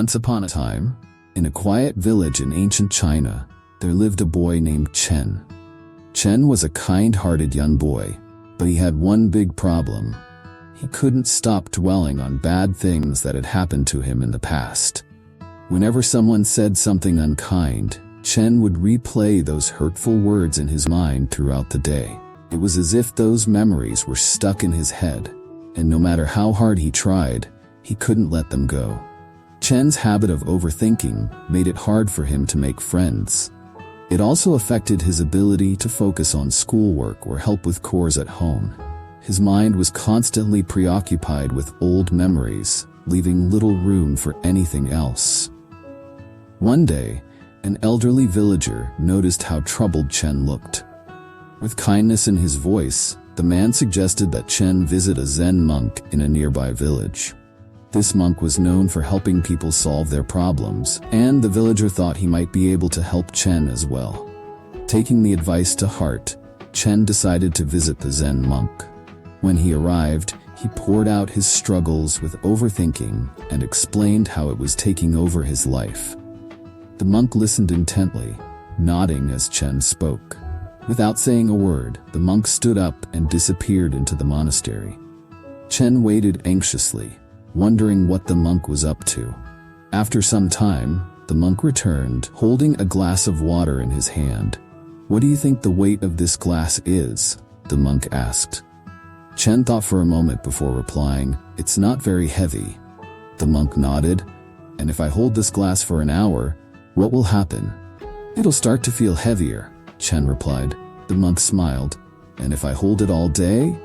Once upon a time, in a quiet village in ancient China, there lived a boy named Chen. Chen was a kind-hearted young boy, but he had one big problem. He couldn't stop dwelling on bad things that had happened to him in the past. Whenever someone said something unkind, Chen would replay those hurtful words in his mind throughout the day. It was as if those memories were stuck in his head, and no matter how hard he tried, he couldn't let them go. Chen's habit of overthinking made it hard for him to make friends. It also affected his ability to focus on schoolwork or help with chores at home. His mind was constantly preoccupied with old memories, leaving little room for anything else. One day, an elderly villager noticed how troubled Chen looked. With kindness in his voice, the man suggested that Chen visit a Zen monk in a nearby village. This monk was known for helping people solve their problems, and the villager thought he might be able to help Chen as well. Taking the advice to heart, Chen decided to visit the Zen monk. When he arrived, he poured out his struggles with overthinking and explained how it was taking over his life. The monk listened intently, nodding as Chen spoke. Without saying a word, the monk stood up and disappeared into the monastery. Chen waited anxiously, wondering what the monk was up to. After some time, the monk returned, holding a glass of water in his hand. "What do you think the weight of this glass is?" the monk asked. Chen thought for a moment before replying, "It's not very heavy." The monk nodded. "And if I hold this glass for an hour, what will happen?" "It'll start to feel heavier," Chen replied. The monk smiled. "And if I hold it all day?"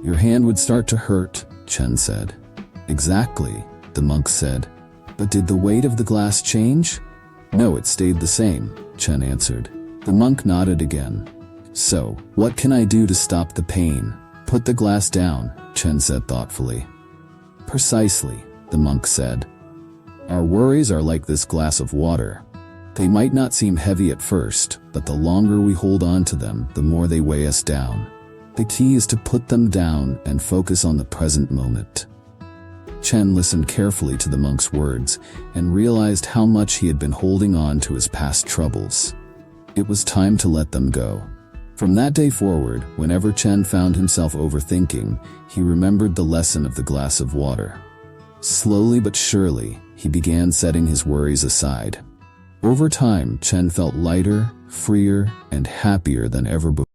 "Your hand would start to hurt," Chen said. "Exactly," the monk said. "But did the weight of the glass change?" "No, it stayed the same," Chen answered. The monk nodded again. "So, what can I do to stop the pain?" "Put the glass down," Chen said thoughtfully. "Precisely," the monk said. "Our worries are like this glass of water. They might not seem heavy at first, but the longer we hold on to them, the more they weigh us down. The key is to put them down and focus on the present moment." Chen listened carefully to the monk's words and realized how much he had been holding on to his past troubles. It was time to let them go. From that day forward, whenever Chen found himself overthinking, he remembered the lesson of the glass of water. Slowly but surely, he began setting his worries aside. Over time, Chen felt lighter, freer, and happier than ever before.